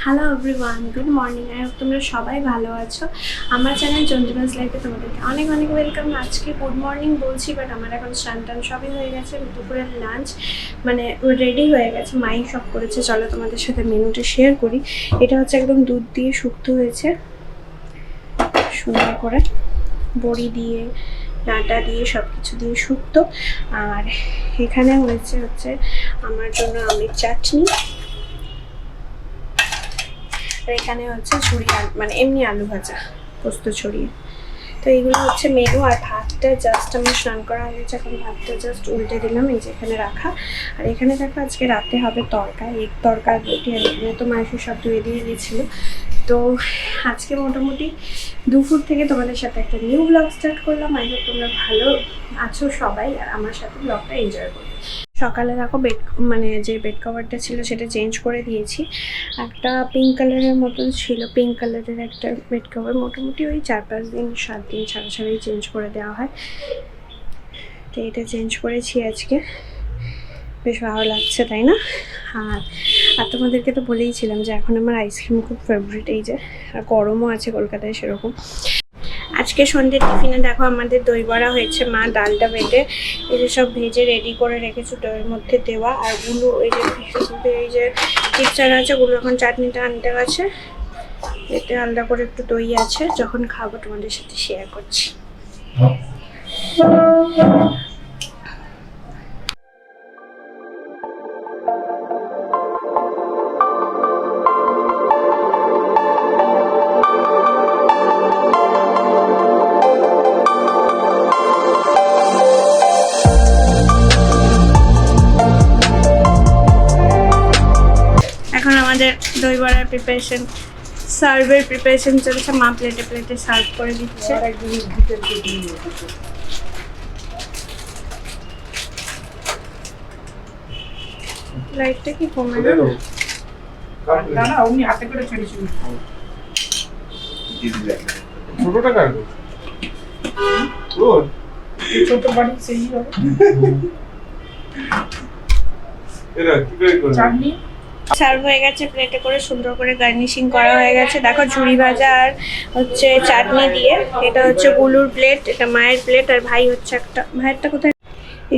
Hello everyone, good morning. I hope তোমরা সবাই ভালো আছো। আমার চ্যানেল চন্দ্রিমাস লাইফে তোমাদেরকে অনেক অনেক ওয়েলকাম। আজকে গুড মর্নিং বলছি, বাট আমার এখন স্নান টান সবই হয়ে গেছে। দুপুরের লাঞ্চ মানে রেডি হয়ে গেছে, মাই সব করেছে। চলো তোমাদের সাথে মেনুটা শেয়ার করি। এটা হচ্ছে একদম দুধ দিয়ে শুক্তো হয়েছে, সুন্দর করে বড়ি দিয়ে ডাঁটা দিয়ে সব কিছু দিয়ে শুক্তো। আর এখানে হচ্ছে আমার জন্য আমের চাটনি। আর এখানে হচ্ছে ঝুড়ি আলু, মানে এমনি আলু ভাজা পোস্ত ছড়িয়ে। তো এইগুলো হচ্ছে মেনু। আর ভাতটা জাস্ট আমার স্নান করা হয়ে গেছে, এখন ভাতটা জাস্ট উল্টে দিলাম, এই যে এখানে রাখা। আর এখানে দেখো আজকে রাতে হবে তরকা, এগ তরকা রুটি। আর এখানে তো মাংস সব ধুয়ে দিয়ে দিয়েছিল। তো আজকে মোটামুটি দুপুর থেকে তোমাদের সাথে একটা নিউ ব্লগ স্টার্ট করলাম। আই হোপ তোমরা ভালো আছো সবাই, আর আমার সাথে ব্লগটা এনজয় করবে। সকালে দেখো মানে যে বেড কভারটা ছিল সেটা চেঞ্জ করে দিয়েছি। একটা পিঙ্ক কালারের মতন ছিল, পিঙ্ক কালারের একটা বেড কভার। মোটামুটি ওই 4-5 দিন 7 দিন ছাড়া ছাড়াই চেঞ্জ করে দেওয়া হয়। তো এটা চেঞ্জ করেছি আজকে, বেশ ভালো লাগছে তাই না? আর তোমাদেরকে তো বলেইছিলাম যে এখন আমার আইসক্রিম খুব ফেভারিট। এই যে, আর গরমও আছে কলকাতায় সেরকম। আজকে সন্ধ্যের টিফিনে দেখো আমাদের দই বড়া হয়েছে। মা ডালটা বেটে এই যে সব ভেজে রেডি করে রেখেছে দইয়ের মধ্যে দেওয়া। আর গুলো এই যে চিপসার আছে, গুলো এখন চাটনিটা আনতে গেছে। এতে আলাদা করে একটু দই আছে, যখন খাবো তোমাদের সাথে শেয়ার করছি। এখন আমাদের দই বড়ার প্রিপারেশন, সার্ভের প্রিপারেশন চলছে। মা প্লেটে প্লেটে সার্ভ করে দিচ্ছে। লাইটটা কি কমে না? না উনি হাতে করে ছেড়েছিল। ছোটটা কার গো? ওর ছোট বাড়ি সেই হবে। এরা কি করে চাটনি সার্ভ হয়ে গেছে প্লেটে করে, সুন্দর করে গার্নিশিং করা হয়ে গেছে। দেখো ঝুড়ি ভাজা আর হচ্ছে চাটনি দিয়ে। এটা হচ্ছে গুলুর প্লেট, এটা মায়ের প্লেট। আর ভাই হচ্ছে একটা, ভাইয়েরটা কোথায়?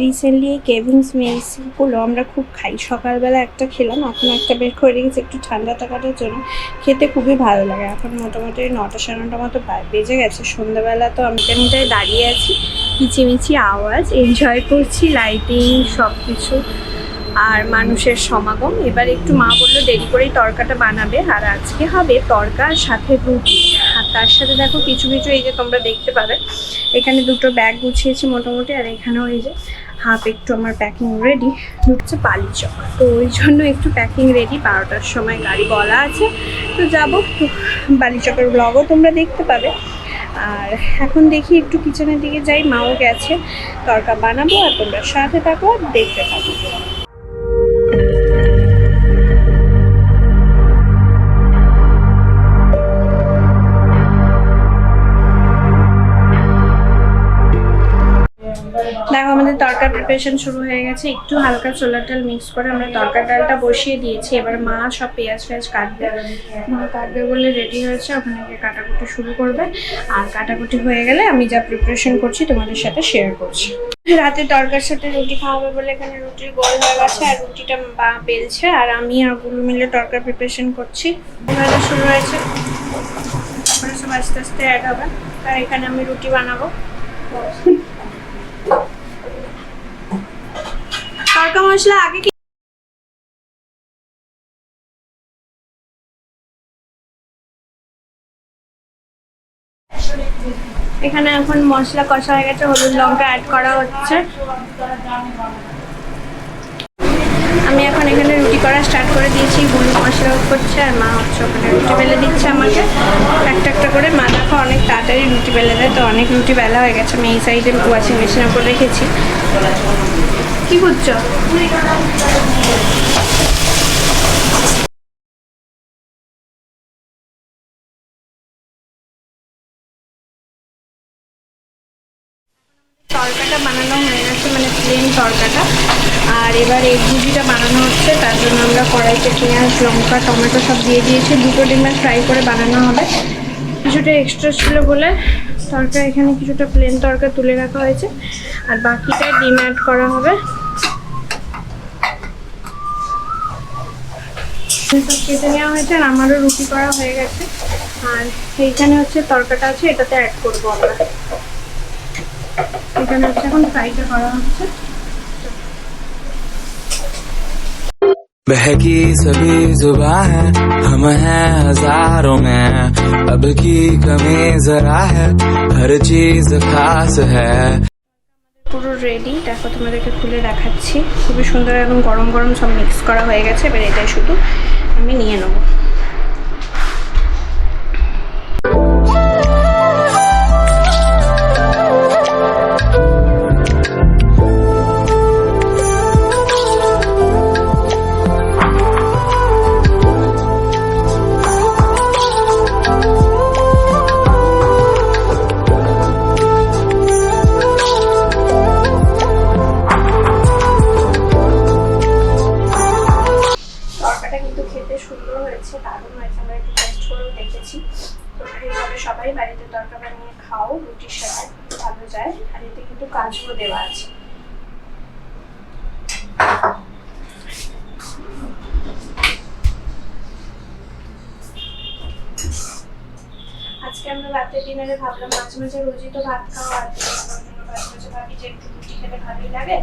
রিসেন্টলি এই কেভিন্স মিলসগুলো আমরা খুব খাই। সকালবেলা একটা খেলাম, এখন একটা বের করে রেখেছি একটু ঠান্ডা টাকাটার জন্য। খেতে খুবই ভালো লাগে। এখন মোটামুটি 9টা 9:30 মতো বেজে গেছে। সন্ধ্যাবেলা তো আমি এখানটায় দাঁড়িয়ে আছি, কিচিমিচি আওয়াজ এনজয় করছি, লাইটিং সব কিছু আর মানুষের সমাগম। এবার একটু মা বললো দেরি করেই তরকাটা বানাবে। আর আজকে হবে তরকার সাথে রুটি। আর তার সাথে দেখো কিছু কিছু এই যে তোমরা দেখতে পাবে, এখানে দুটো ব্যাগ গুছিয়েছি মোটামুটি। আর এখানেও এই যে হাফ একটু আমার প্যাকিং রেডি। হচ্ছে বালিচক, তো ওই জন্য একটু প্যাকিং রেডি। 12টার সময় গাড়ি বলা আছে, তো যাবো। তো বালিচকের ব্লগও তোমরা দেখতে পাবে। আর এখন দেখি একটু কিচেনের দিকে যাই, মাও গেছে, তরকা বানাবো। আর তোমরা সাথে থাকো, দেখতে থাকো। দেখো আমাদের তরকার প্রিপারেশন শুরু হয়ে গেছে। একটু হালকা ছোলার ডাল মিক্স করে আমরা তরকার ডালটা বসিয়ে দিয়েছি। এবার মা সব পেঁয়াজ কাটবে, মা কাটবে বলে রেডি হয়েছে, ওখানে গিয়ে কাটাকুটি শুরু করবে। আর কাটাকুটি হয়ে গেলে আমি যা প্রিপারেশন করছি তোমাদের সাথে শেয়ার করছি। রাতে তরকার সাথে রুটি খাওয়াবে বলে এখানে রুটির গোল হয়ে গেছে, আর রুটিটা মা বেলছে। আর আমি আর গুলো মিলে তরকার প্রিপারেশন করছি। ভাজা শুরু হয়েছে, তারপরে সব আস্তে আস্তে অ্যাড হবে। আর এখানে আমি রুটি বানাবো। তরকা মশলা আগে কি এখানে এখন মশলা কষা হয়ে গেছে, হলুদ লঙ্কা অ্যাড করা হচ্ছে। আমি এখন এখানে রুটি করা স্টার্ট করে দিয়েছি, হলুদ মশলা করছে। আর মা হচ্ছে ওখানে রুটি বেলে দিচ্ছে আমাকে একটা একটা করে। মা দেখো অনেক তাড়াতাড়ি রুটি বেলে দেয়, তো অনেক রুটি বেলা হয়ে গেছে। আমি এই সাইডে ওয়াশিং মেশিনের উপর রেখেছি। কি করছো? তরকাটা বানানো হয়ে গেছে, মানে প্লেন তরকাটা। আর এবার এগ ভুজিটা বানানো হচ্ছে, তার জন্য আমরা কড়াইতে পেঁয়াজ, লঙ্কা, টমেটো সব দিয়ে দিয়েছি। 2টো ডিমের ফ্রাই করে বানানো হবে। কিছুটা এক্সট্রা ছিল বলে তরকা এখানে কিছুটা প্লেন তরকা তুলে রাখা হয়েছে, আর বাকিটা ডিম অ্যাড করা হবে। সব কেটে নেওয়া হয়েছে আর আমারও রুটি করা হয়ে গেছে। আর এইখানে হচ্ছে তরকাটা আছে, এটাতে অ্যাড করবো আমরা। এখানে হচ্ছে এখন ফ্রাইটা করা হচ্ছে। बहकी सभी जुबां है, हम हैं हजारों में, अब की कमी जरा है, हर चीज खास है। পুরো রেডি, দেখো তোমাদেরকে খুলে দেখাচ্ছি। খুবই সুন্দর, একদম গরম গরম সব মিক্স করা হয়ে গেছে। এবার এটাই শুধু আমি নিয়ে নেবো। সুন্দর হয়েছে, দারুণ হয়েছে। আমরা একটু টেস্ট করেও দেখেছি। তো এইভাবে সবাই বাড়িতে তরকা বানিয়ে খাও, রুটির সাথে ভালো যায়। আর এতে কিন্তু কাজুও দেওয়া আছে। আজকে আমরা রাতের ডিনারে ভাবলাম, মাঝে মাঝে রোজই তো ভাত খাওয়া আছে, মাঝে মাঝে ভাবি যে একটু রুটি খেতে ভালোই লাগে,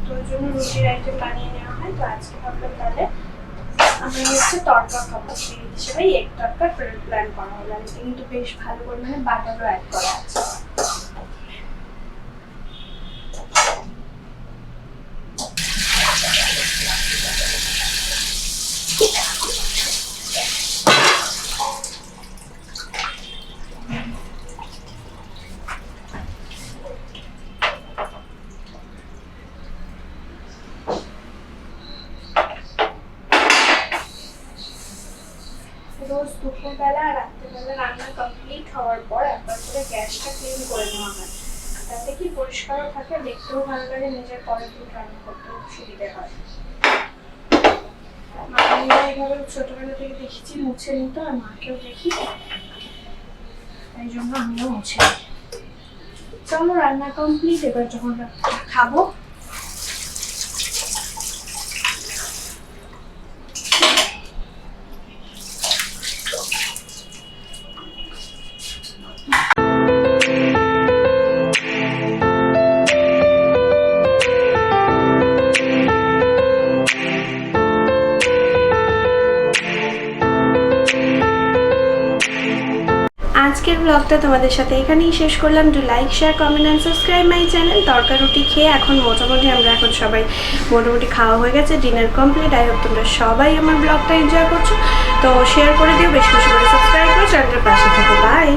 তো ওই জন্য রুটির আইটেম বানিয়ে নেওয়া হয়। তো আজকে ভাবলাম তাহলে আমি হচ্ছে তরকা খাবো, সেই হিসেবেই এগ তরকা প্ল্যান করা হলো। আর এতে কিন্তু বেশ ভালো পরিমাণে বাটারও অ্যাড করা আছে। রোজ দুপুরবেলা আর রাত্রেবেলা রান্না কমপ্লিট হওয়ার পর একবার করে গ্যাসটা ক্লিন করে নেওয়া হয়, তাতে কি পরিষ্কারও থাকে, দেখতেও ভালো লাগে, নিজের পরের দিন রান্না করতেও সুবিধে হয়। মামিরা এইভাবে ছোটবেলা থেকে দেখেছি মুছে নিত, আর মাকেও দেখি, তাই জন্য আমিও মুছে নিই। চলো রান্না কমপ্লিট, এবার যখন খাবো। আজকের ব্লগটা তোমাদের সাথে এখানেই শেষ করলাম। Do like, share, comment and subscribe my channel. তরকা রুটি খেয়ে এখন মোটামুটি আমরা সবাই মোটামুটি খাওয়া হয়ে গেছে, ডিনার কমপ্লিট। আই হোপ তোমরা সবাই আমার ব্লগটা এনজয় করছো। তো শেয়ার করে দিও, বেশি বেশি করে সাবস্ক্রাইব করো, চ্যানেলের পাশে থাকো। বাই।